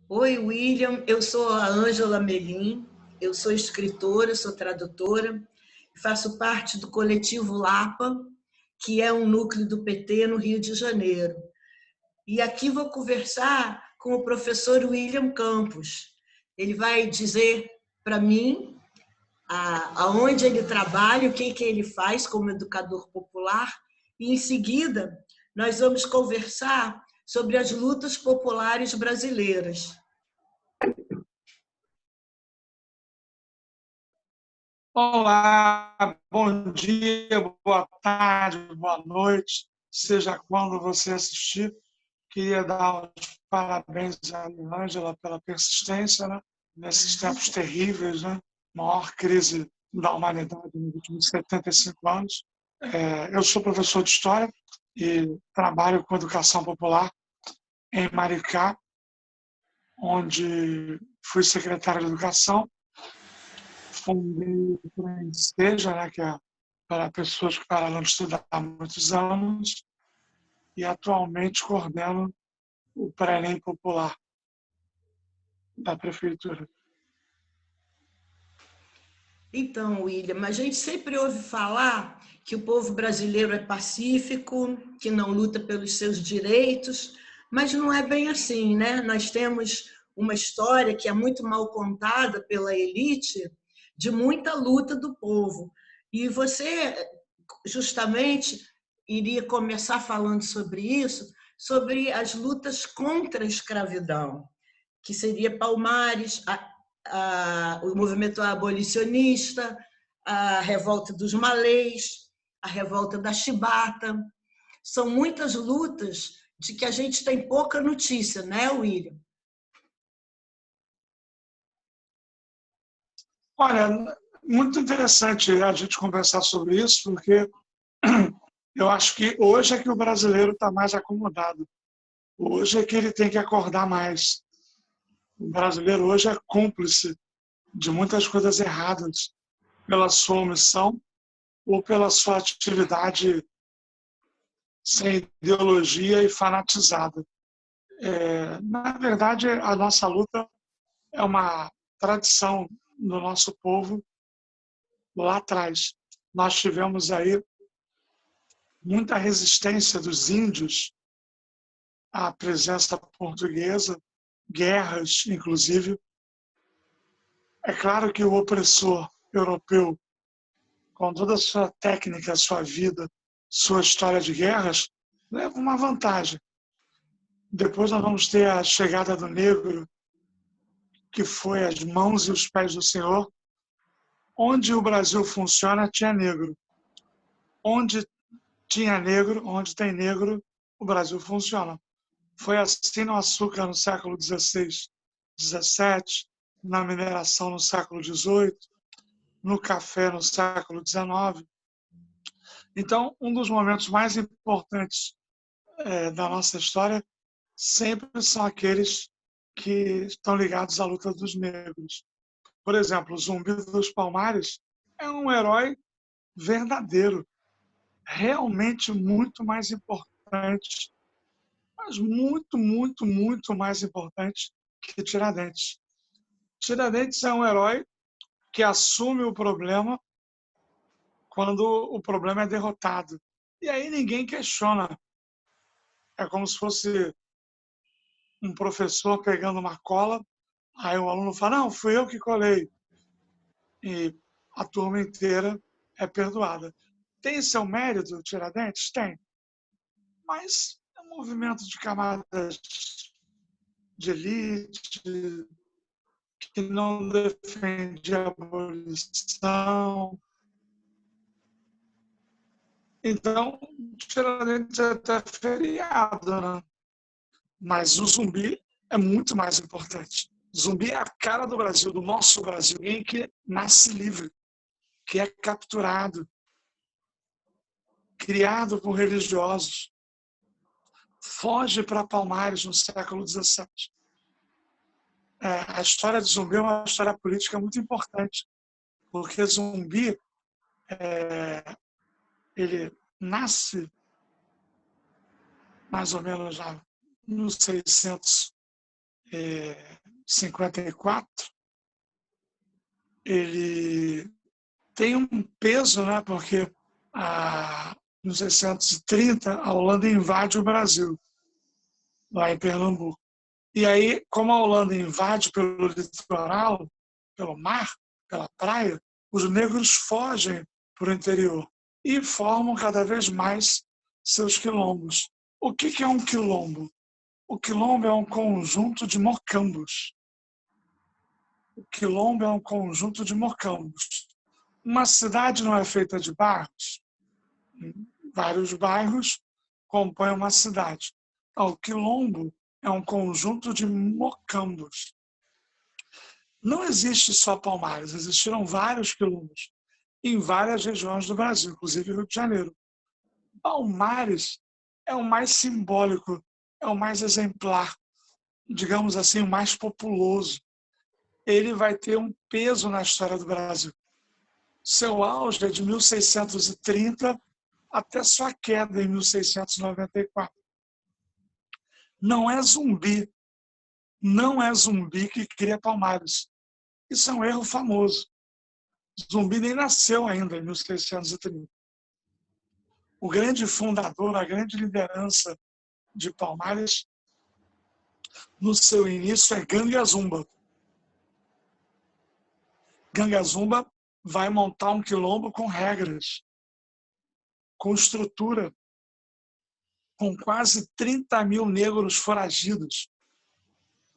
Oi, William. Eu sou a Ângela Melim. Eu sou escritora, sou tradutora, faço parte do coletivo Lapa, que é um núcleo do PT no Rio de Janeiro. E aqui vou conversar com o professor William Campos. Ele vai dizer para mim aonde ele trabalha, o que ele faz como educador popular, e em seguida nós vamos conversar sobre as lutas populares brasileiras. Olá, bom dia, boa tarde, boa noite, seja quando você assistir. Queria dar os parabéns à Ângela pela persistência, né? Nesses tempos terríveis, né? Maior crise da humanidade nos últimos 75 anos. Eu sou professor de História e trabalho com educação popular em Maricá, onde fui secretário de Educação, fundei o Enseja, né, que é para pessoas que pararam de estudar há muitos anos, e atualmente coordeno o Pré-ENEM Popular da Prefeitura. Então, William, a gente sempre ouve falar que o povo brasileiro é pacífico, que não luta pelos seus direitos, mas não é bem assim, né? Nós temos uma história que é muito mal contada pela elite de muita luta do povo. E você, justamente, iria começar falando sobre isso, sobre as lutas contra a escravidão, que seria Palmares, o movimento abolicionista, a revolta dos malês, a revolta da chibata. São muitas lutas de que a gente tem pouca notícia, né, William? Olha, muito interessante a gente conversar sobre isso, porque eu acho que hoje é que o brasileiro está mais acomodado. Hoje é que ele tem que acordar mais. O brasileiro hoje é cúmplice de muitas coisas erradas pela sua omissão ou pela sua atividade sem ideologia e fanatizada. Na verdade, a nossa luta é uma tradição do nosso povo lá atrás. Nós tivemos aí muita resistência dos índios à presença portuguesa, guerras, inclusive. É claro que o opressor europeu, com toda a sua técnica, sua vida, sua história de guerras, leva uma vantagem. Depois nós vamos ter a chegada do negro, que foi as mãos e os pés do Senhor. Onde o Brasil funciona, tinha negro. Onde tinha negro, onde tem negro, o Brasil funciona. Foi assim no açúcar no século XVI, XVII, na mineração no século XVIII, no café no século XIX. Então, um dos momentos mais importantes da nossa história sempre são aqueles que estão ligados à luta dos negros. Por exemplo, o Zumbi dos Palmares é um herói verdadeiro, realmente muito mais importante, mas muito, muito, muito mais importante que Tiradentes. Tiradentes é um herói que assume o problema quando o problema é derrotado. E aí ninguém questiona. É como se fosse um professor pegando uma cola, aí o aluno fala, não, fui eu que colei. E a turma inteira é perdoada. Tem seu mérito, Tiradentes? Tem. Mas é um movimento de camadas de elite, que não defende a abolição. Então, Tiradentes é até feriado, né? Mas o Zumbi é muito mais importante. O Zumbi é a cara do Brasil, do nosso Brasil. Alguém que nasce livre, que é capturado, criado por religiosos, foge para Palmares no século XVII. A história de Zumbi é uma história política muito importante, porque Zumbi ele nasce mais ou menos já no 600 54, ele tem um peso, né? Porque em 1630 a Holanda invade o Brasil, lá em Pernambuco. E aí, como a Holanda invade pelo litoral, pelo mar, pela praia, os negros fogem para o interior e formam cada vez mais seus quilombos. O que é um quilombo? O quilombo é um conjunto de mocambos. O quilombo é um conjunto de mocambos. Uma cidade não é feita de bairros. Vários bairros compõem uma cidade. Então, o quilombo é um conjunto de mocambos. Não existe só Palmares, existiram vários quilombos em várias regiões do Brasil, inclusive Rio de Janeiro. Palmares é o mais simbólico, é o mais exemplar, digamos assim, o mais populoso. Ele vai ter um peso na história do Brasil. Seu auge é de 1630 até sua queda em 1694. Não é Zumbi que cria Palmares. Isso é um erro famoso. Zumbi nem nasceu ainda em 1630. O grande fundador, a grande liderança de Palmares, no seu início, é Ganga Zumba. Ganga Zumba vai montar um quilombo com regras, com estrutura, com quase 30 mil negros foragidos.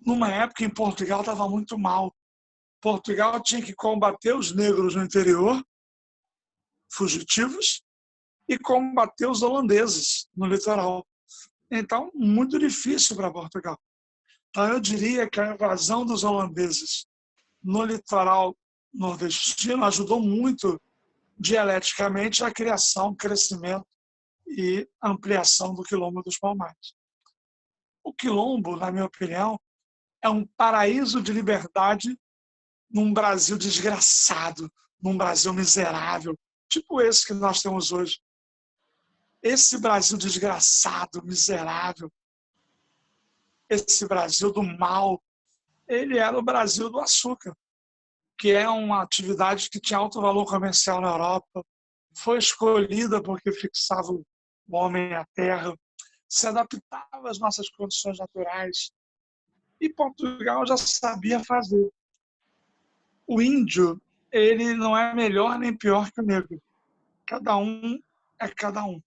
Numa época em Portugal estava muito mal. Portugal tinha que combater os negros no interior, fugitivos, e combater os holandeses no litoral. Então, muito difícil para Portugal. Então, eu diria que a invasão dos holandeses no litoral nordestino ajudou muito dialeticamente a criação, crescimento e ampliação do Quilombo dos Palmares. O Quilombo, na minha opinião, é um paraíso de liberdade num Brasil desgraçado, num Brasil miserável, tipo esse que nós temos hoje. Esse Brasil desgraçado, miserável, esse Brasil do mal, ele era o Brasil do açúcar, que é uma atividade que tinha alto valor comercial na Europa, foi escolhida porque fixava o homem à terra, se adaptava às nossas condições naturais, e Portugal já sabia fazer. O índio, ele não é melhor nem pior que o negro. Cada um é cada um.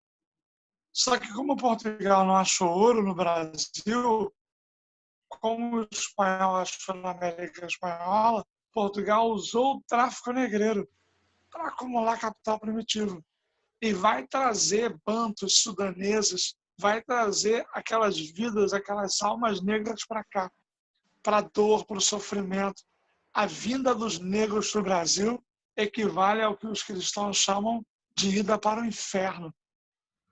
Só que como Portugal não achou ouro no Brasil, como o espanhol achou na América Espanhola, Portugal usou o tráfico negreiro para acumular capital primitivo. E vai trazer bantos, sudaneses, vai trazer aquelas vidas, aquelas almas negras para cá, para a dor, para o sofrimento. A vinda dos negros para o Brasil equivale ao que os cristãos chamam de ida para o inferno.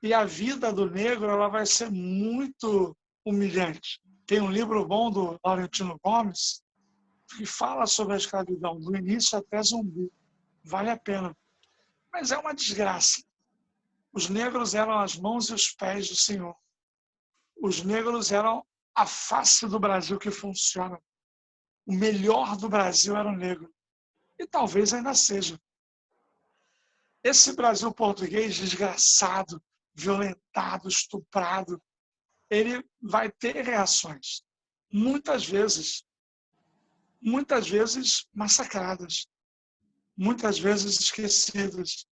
E a vida do negro ela vai ser muito humilhante. Tem um livro bom do Laurentino Gomes que fala sobre a escravidão, do início até Zumbi. Vale a pena. Mas é uma desgraça. Os negros eram as mãos e os pés do Senhor. Os negros eram a face do Brasil que funciona. O melhor do Brasil era o negro. E talvez ainda seja. Esse Brasil português desgraçado, violentado, estuprado, ele vai ter reações. Muitas vezes massacradas, muitas vezes esquecidas,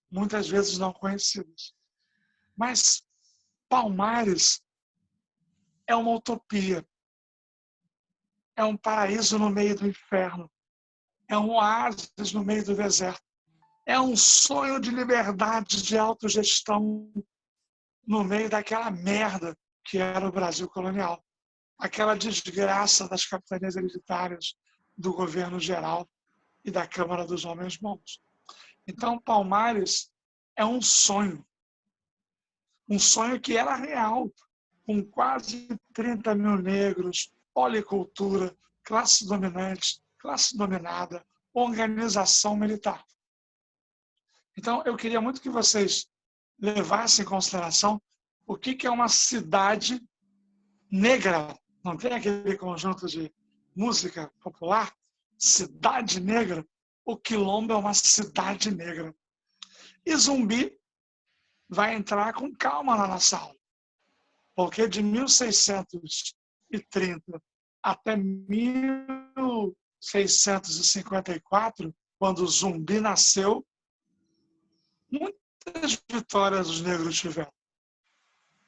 muitas vezes não conhecidas. Mas Palmares é uma utopia, é um paraíso no meio do inferno, é um oásis no meio do deserto, é um sonho de liberdade, de autogestão no meio daquela merda que era o Brasil colonial, aquela desgraça das capitanias hereditárias, do governo geral e da Câmara dos Homens Bons. Então, Palmares é um sonho que era real, com quase 30 mil negros, policultura, classe dominante, classe dominada, organização militar. Então, eu queria muito que vocês levassem em consideração o que é uma cidade negra Não tem aquele conjunto de música popular? Cidade Negra. O Quilombo é uma cidade negra. E Zumbi vai entrar com calma na nossa aula. Porque de 1630 até 1654, quando Zumbi nasceu, muitas vitórias os negros tiveram.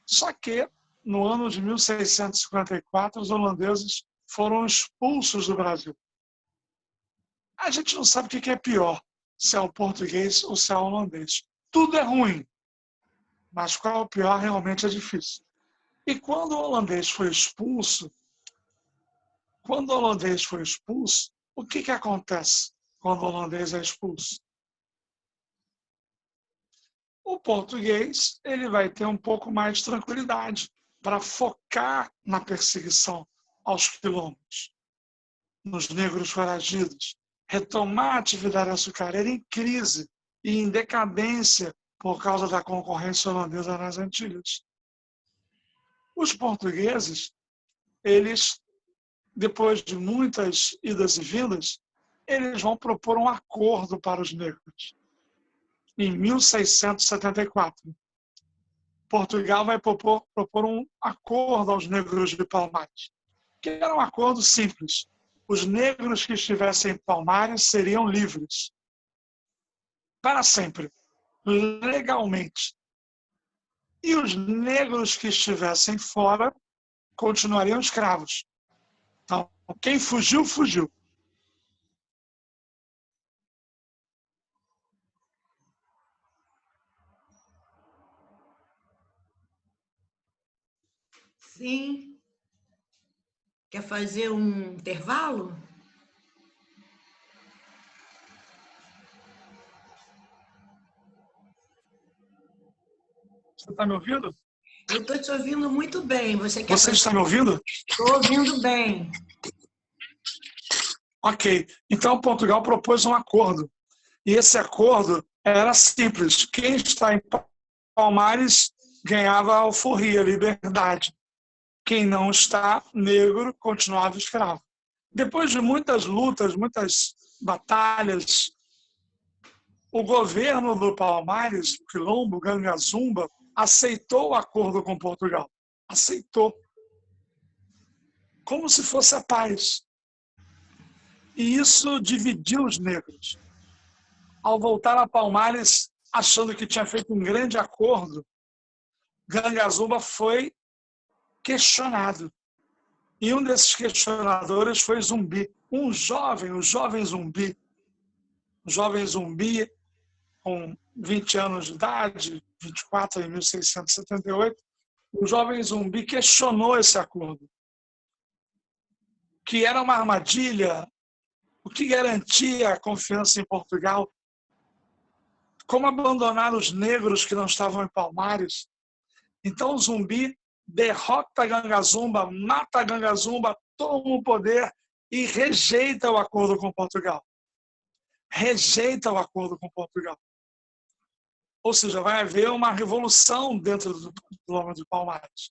Só que, no ano de 1654, os holandeses foram expulsos do Brasil. A gente não sabe o que é pior, se é o português ou se é o holandês. Tudo é ruim, mas qual é o pior realmente é difícil. E quando o holandês foi expulso, o que acontece quando o holandês é expulso? O português ele vai ter um pouco mais de tranquilidade para focar na perseguição aos quilombos, nos negros foragidos, retomar a atividade açucareira em crise e em decadência por causa da concorrência holandesa nas Antilhas. Os portugueses, eles, depois de muitas idas e vindas, eles vão propor um acordo para os negros. Em 1674, Portugal vai propor um acordo aos negros de Palmares, que era um acordo simples. Os negros que estivessem em Palmares seriam livres, para sempre, legalmente. E os negros que estivessem fora continuariam escravos. Então, quem fugiu, fugiu. Sim. Quer fazer um intervalo? Você está me ouvindo? Eu estou te ouvindo muito bem. Você está me ouvindo? Estou ouvindo bem. Ok. Então, Portugal propôs um acordo. E esse acordo era simples. Quem está em Palmares ganhava alforria, liberdade. Quem não está, negro, continuava escravo. Depois de muitas lutas, muitas batalhas, o governo do Palmares, o Quilombo, Gangazumba, aceitou o acordo com Portugal. Aceitou. Como se fosse a paz. E isso dividiu os negros. Ao voltar a Palmares, achando que tinha feito um grande acordo, Gangazumba foi questionado. E um desses questionadores foi Zumbi, o jovem Zumbi. O jovem Zumbi, com 20 anos de idade, 24 em 1678, o jovem Zumbi questionou esse acordo, que era uma armadilha, o que garantia a confiança em Portugal, como abandonar os negros que não estavam em Palmares. Então o Zumbi derrota Gangazumba, mata Gangazumba, toma o poder e rejeita o acordo com Portugal. Rejeita o acordo com Portugal. Ou seja, vai haver uma revolução dentro do homem de Palmares.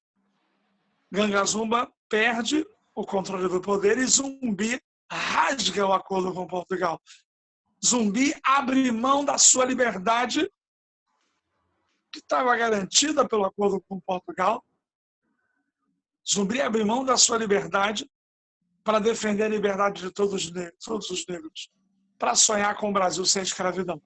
Gangazumba perde o controle do poder e Zumbi rasga o acordo com Portugal. Zumbi abre mão da sua liberdade, que estava garantida pelo acordo com Portugal. Zumbi abre mão da sua liberdade para defender a liberdade de todos os negros, para sonhar com o Brasil sem escravidão.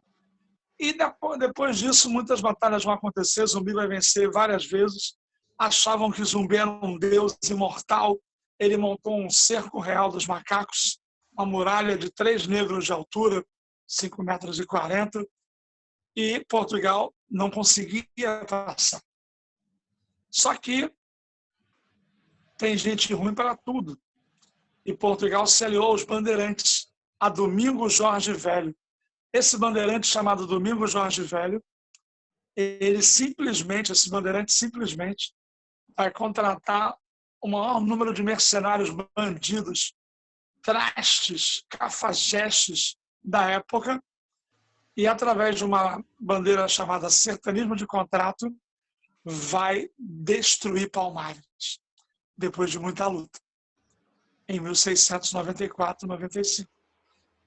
E depois disso, muitas batalhas vão acontecer, Zumbi vai vencer várias vezes. Achavam que Zumbi era um deus imortal. Ele montou um cerco real dos macacos, uma muralha de 3 negros de altura, 5,40 m, e Portugal não conseguia passar. Só que tem gente ruim para tudo. E Portugal se aliou aos bandeirantes, a Domingos Jorge Velho. Esse bandeirante chamado Domingos Jorge Velho, esse bandeirante simplesmente vai contratar o maior número de mercenários bandidos, trastes, cafajestes da época, e através de uma bandeira chamada sertanismo de contrato, vai destruir Palmares, depois de muita luta. em 1694, 95.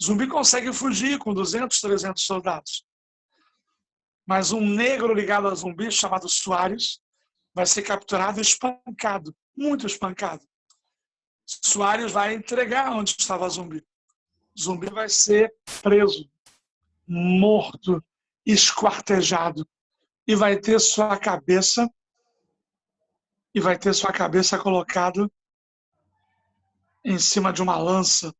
Zumbi consegue fugir com 200, 300 soldados. Mas um negro ligado a Zumbi, chamado Soares, vai ser capturado e espancado, muito espancado. Soares vai entregar onde estava Zumbi. Zumbi vai ser preso, morto, esquartejado e vai ter sua cabeça colocada em cima de uma lança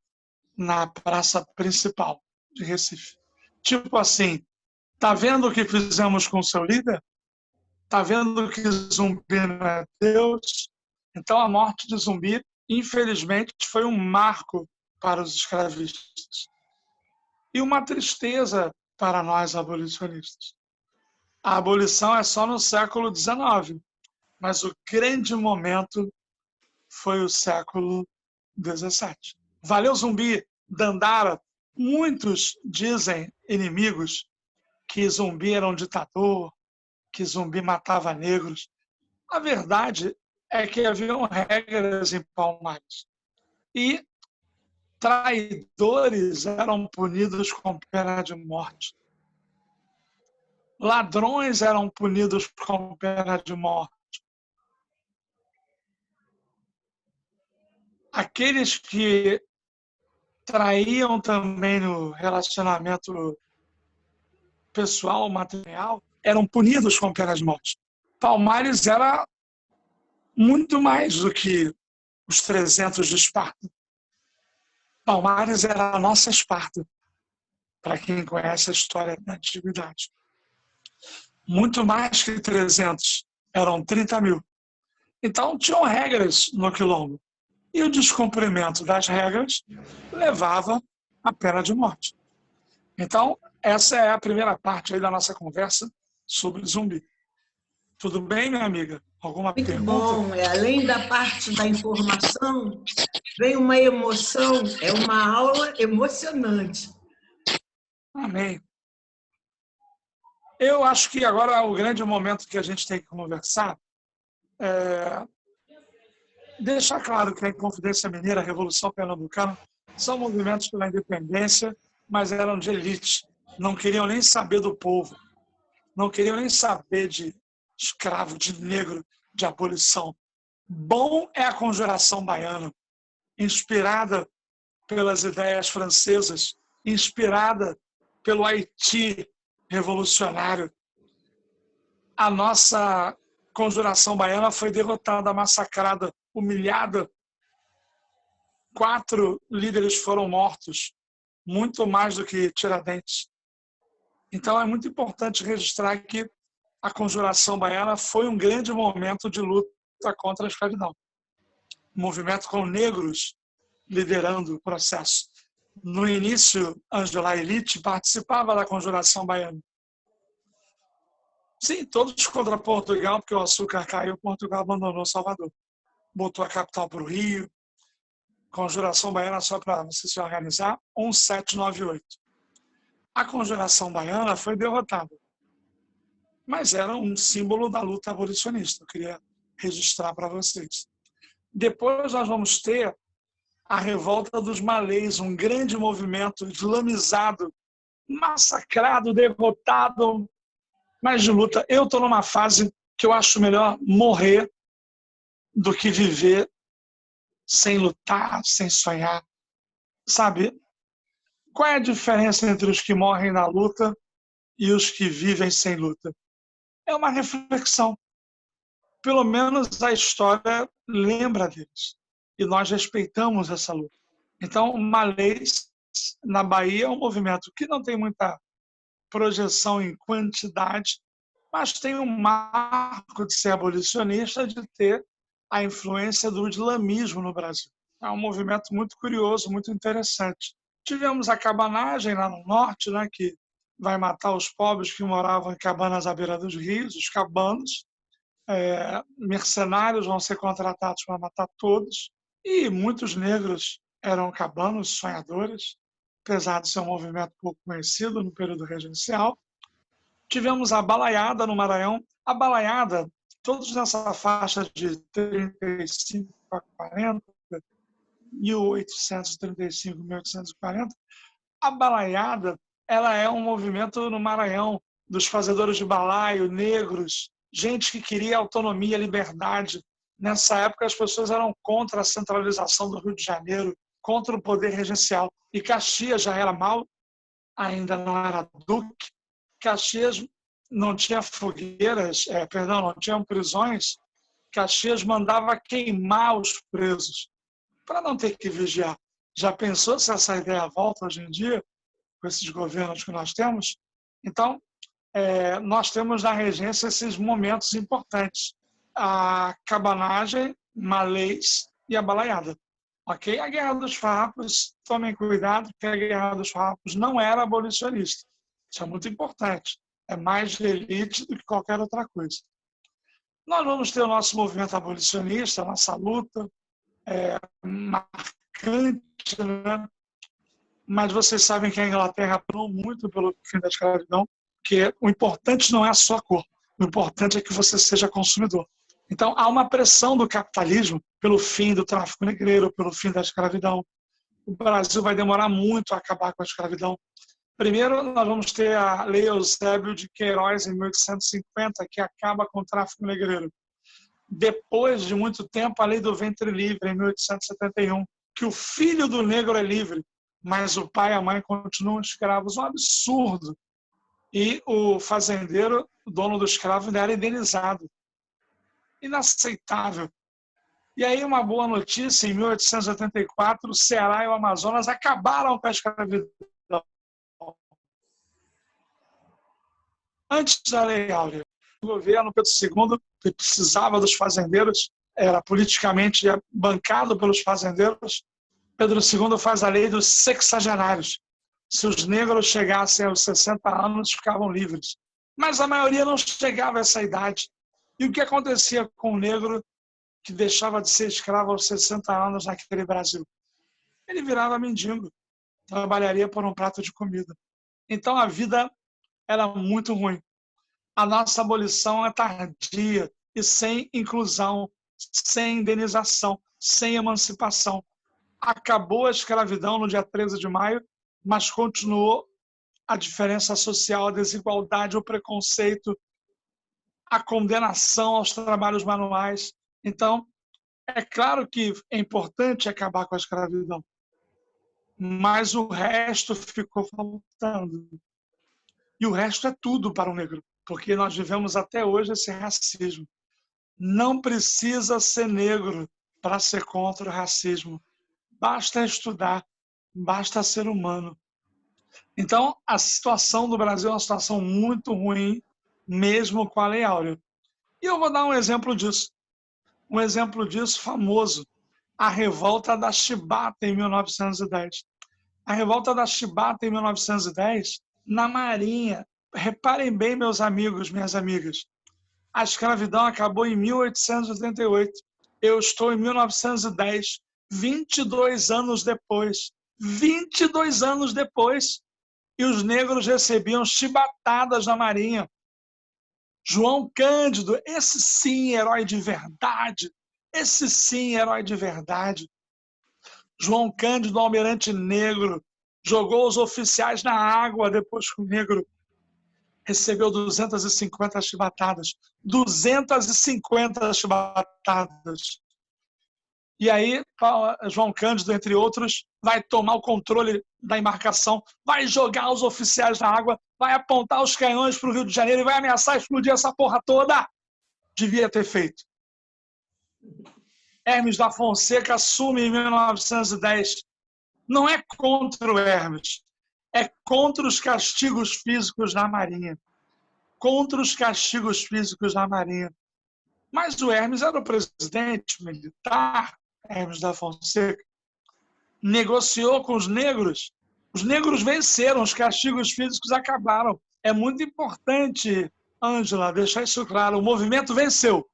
na praça principal de Recife. Tipo assim, tá vendo o que fizemos com o seu líder? Tá vendo que Zumbi não é Deus? Então a morte de Zumbi, infelizmente, foi um marco para os escravistas. E uma tristeza para nós abolicionistas. A abolição é só no século XIX, mas o grande momento foi o século XVII. Valeu, Zumbi, Dandara. Muitos dizem, inimigos, que Zumbi era um ditador, que Zumbi matava negros. A verdade é que haviam regras em Palmares. E traidores eram punidos com pena de morte. Ladrões eram punidos com pena de morte. Aqueles que traíam também no relacionamento pessoal, material, eram punidos com pena de morte. Palmares era muito mais do que os 300 de Esparta. Palmares era a nossa Esparta, para quem conhece a história da antiguidade. Muito mais que 300, eram 30 mil. Então, tinham regras no quilombo. E o descumprimento das regras levava à pena de morte. Então, essa é a primeira parte aí da nossa conversa sobre Zumbi. Tudo bem, minha amiga? Alguma Muito pergunta? bom. Além da parte da informação, vem uma emoção, é uma aula emocionante. Amém. Eu acho que agora o grande momento que a gente tem que conversar é deixar claro que a Inconfidência Mineira, a Revolução Pernambucana, são movimentos pela independência, mas eram de elite. Não queriam nem saber do povo. Não queriam nem saber de escravo, de negro, de abolição. Bom é a Conjuração Baiana, inspirada pelas ideias francesas, inspirada pelo Haiti revolucionário. A nossa Conjuração Baiana foi derrotada, massacrada, humilhada. 4 líderes foram mortos, muito mais do que Tiradentes. Então é muito importante registrar que a Conjuração Baiana foi um grande momento de luta contra a escravidão. Um movimento com negros liderando o processo. No início, Angela Elite participava da Conjuração Baiana. Sim, todos contra Portugal, porque o açúcar caiu, Portugal abandonou Salvador. Botou a capital para o Rio. Conjuração Baiana, só para você se organizar, 1798. A Conjuração Baiana foi derrotada, mas era um símbolo da luta abolicionista. Eu queria registrar para vocês. Depois nós vamos ter a revolta dos malês, um grande movimento islamizado, massacrado, derrotado, mas de luta. Eu estou numa fase que eu acho melhor morrer do que viver sem lutar, sem sonhar. Sabe, qual é a diferença entre os que morrem na luta e os que vivem sem luta? É uma reflexão. Pelo menos a história lembra deles. E nós respeitamos essa luta. Então, malês na Bahia é um movimento que não tem muita projeção em quantidade, mas tem um marco de ser abolicionista, de ter a influência do islamismo no Brasil. É um movimento muito curioso, muito interessante. Tivemos a cabanagem lá no norte, né, que vai matar os pobres que moravam em cabanas à beira dos rios, os cabanos. Mercenários vão ser contratados para matar todos. E muitos negros eram cabanos, sonhadores, apesar de ser um movimento pouco conhecido no período regencial. Tivemos a balaiada no Maranhão. A balaiada, todos nessa faixa de 35 a 40, 1835, 1840, a balaiada, ela é um movimento no Maranhão dos fazedores de balaio, negros, gente que queria autonomia, liberdade. Nessa época, as pessoas eram contra a centralização do Rio de Janeiro, contra o poder regencial. E Caxias já era mal, ainda não era duque. Caxias não tinha fogueiras, não tinham prisões. Caxias mandava queimar os presos para não ter que vigiar. Já pensou se essa ideia volta hoje em dia, com esses governos que nós temos? Então, nós temos na regência esses momentos importantes. A cabanagem, Malês e a balaiada. Ok? A Guerra dos Farrapos, tomem cuidado, que a Guerra dos Farrapos não era abolicionista. Isso é muito importante. É mais de elite do que qualquer outra coisa. Nós vamos ter o nosso movimento abolicionista, a nossa luta, marcante, né? Mas vocês sabem que a Inglaterra apoiou muito pelo fim da escravidão, que o importante não é a sua cor, o importante é que você seja consumidor. Então, há uma pressão do capitalismo pelo fim do tráfico negreiro, pelo fim da escravidão. O Brasil vai demorar muito a acabar com a escravidão. Primeiro, nós vamos ter a Lei Eusébio de Queiroz, em 1850, que acaba com o tráfico negreiro. Depois de muito tempo, a Lei do Ventre Livre, em 1871, que o filho do negro é livre, mas o pai e a mãe continuam escravos. Um absurdo. E o fazendeiro, o dono do escravo, ainda era indenizado. Inaceitável. E aí, uma boa notícia, em 1884, o Ceará e o Amazonas acabaram com a escravidão. Antes da Lei Áurea, o governo Pedro II, que precisava dos fazendeiros, era politicamente bancado pelos fazendeiros, Pedro II faz a lei dos sexagenários. Se os negros chegassem aos 60 anos, ficavam livres. Mas a maioria não chegava a essa idade. E o que acontecia com o negro que deixava de ser escravo aos 60 anos naquele Brasil? Ele virava mendigo, trabalharia por um prato de comida. Então a vida era muito ruim. A nossa abolição é tardia e sem inclusão, sem indenização, sem emancipação. Acabou a escravidão no dia 13 de maio, mas continuou a diferença social, a desigualdade, o preconceito, a condenação aos trabalhos manuais. Então, é claro que é importante acabar com a escravidão, mas o resto ficou faltando. E o resto é tudo para o negro, porque nós vivemos até hoje esse racismo. Não precisa ser negro para ser contra o racismo. Basta estudar, basta ser humano. Então, a situação do Brasil é uma situação muito ruim, mesmo com a Lei Áurea. E eu vou dar um exemplo disso. Um exemplo disso famoso, a Revolta da Chibata, em 1910. A Revolta da Chibata, em 1910, na Marinha. Reparem bem, meus amigos, minhas amigas. A escravidão acabou em 1888. Eu estou em 1910, 22 anos depois. 22 anos depois. E os negros recebiam chibatadas na Marinha. João Cândido, esse sim, herói de verdade. Esse sim, herói de verdade. João Cândido, almirante negro, jogou os oficiais na água depois que o negro recebeu 250 chibatadas. 250 chibatadas. E aí, João Cândido, entre outros, vai tomar o controle da embarcação, vai jogar os oficiais na água, vai apontar os canhões para o Rio de Janeiro e vai ameaçar explodir essa porra toda. Devia ter feito. Hermes da Fonseca assume em 1910. Não é contra o Hermes, é contra os castigos físicos na Marinha. Contra os castigos físicos na Marinha. Mas o Hermes era o presidente militar, Hermes da Fonseca, negociou com os negros venceram, os castigos físicos acabaram. É muito importante, Ângela, deixar isso claro, o movimento venceu.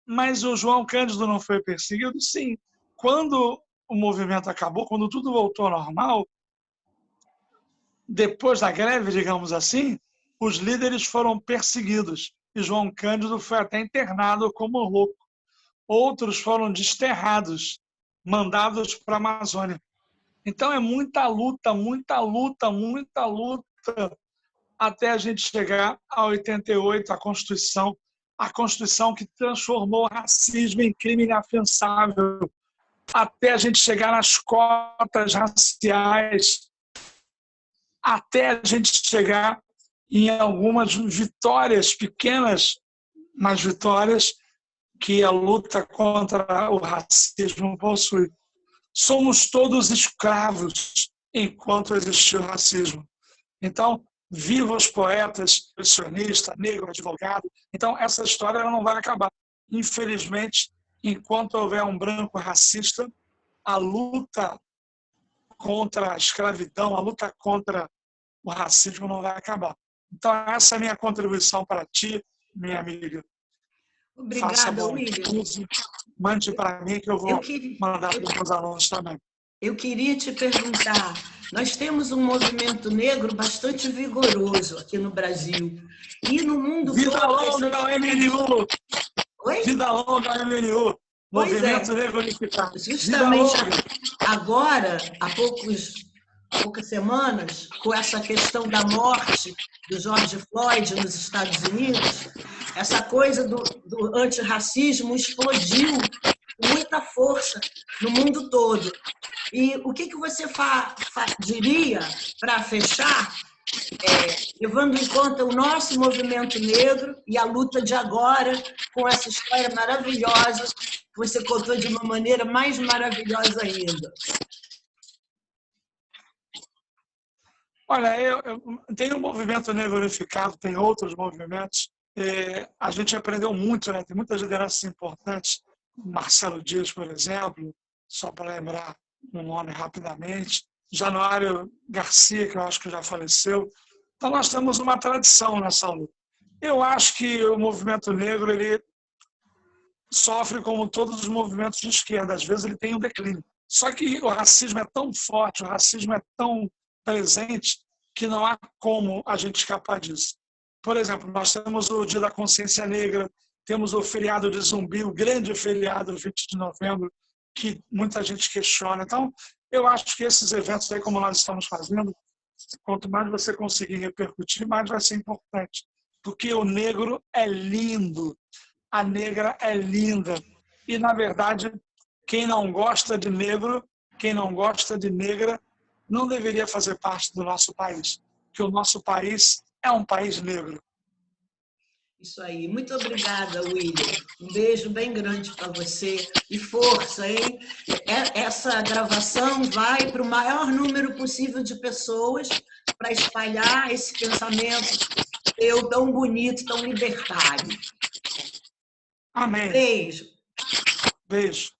Mas o João Cândido não foi perseguido? Sim. Quando o movimento acabou, quando tudo voltou ao normal, depois da greve, digamos assim, os líderes foram perseguidos e João Cândido foi até internado como louco. Outros foram desterrados. mandados para a Amazônia. Então, é muita luta, muita luta, muita luta, até a gente chegar a 88, a Constituição que transformou o racismo em crime inafiançável, até a gente chegar nas cotas raciais, até a gente chegar em algumas vitórias pequenas, mas vitórias que a luta contra o racismo possui. Somos todos escravos enquanto existiu o racismo. Então, viva os poetas, expressionista, negro, advogado. Então, essa história ela não vai acabar. Infelizmente, enquanto houver um branco racista, a luta contra a escravidão, a luta contra o racismo não vai acabar. Então, essa é a minha contribuição para ti, minha amiga. Obrigada, William. Mande para mim que eu vou mandar para os meus alunos também. Eu queria te perguntar, nós temos um movimento negro bastante vigoroso aqui no Brasil. E no mundo Vida todo... longa ao MNU! Oi? Vida longa ao MNU! Movimento Negro Unificado. Justamente agora, há poucas semanas, com essa questão da morte do George Floyd nos Estados Unidos, essa coisa do antirracismo explodiu com muita força no mundo todo. E o que você diria, para fechar, levando em conta o nosso movimento negro e a luta de agora, com essa história maravilhosa que você contou de uma maneira mais maravilhosa ainda? Olha, eu tenho o movimento negro unificado, tem outros movimentos. A gente aprendeu muito, né? Tem muitas lideranças importantes. Marcelo Dias, por exemplo, só para lembrar um nome rapidamente. Januário Garcia, que eu acho que já faleceu. Então, nós temos uma tradição nessa luta. Eu acho que o movimento negro ele sofre como todos os movimentos de esquerda. Às vezes ele tem um declínio. Só que o racismo é tão forte, o racismo é tão presente que não há como a gente escapar disso. Por exemplo, nós temos o Dia da Consciência Negra, temos o feriado de Zumbi, o grande feriado, 20 de novembro, que muita gente questiona. Então, eu acho que esses eventos aí, como nós estamos fazendo, quanto mais você conseguir repercutir, mais vai ser importante. Porque o negro é lindo, a negra é linda. E, na verdade, quem não gosta de negro, quem não gosta de negra, não deveria fazer parte do nosso país. Porque o nosso país é um país negro. Isso aí. Muito obrigada, William. Um beijo bem grande para você. E força, hein? Essa gravação vai para o maior número possível de pessoas para espalhar esse pensamento tão bonito, tão libertário. Amém. Beijo. Beijo.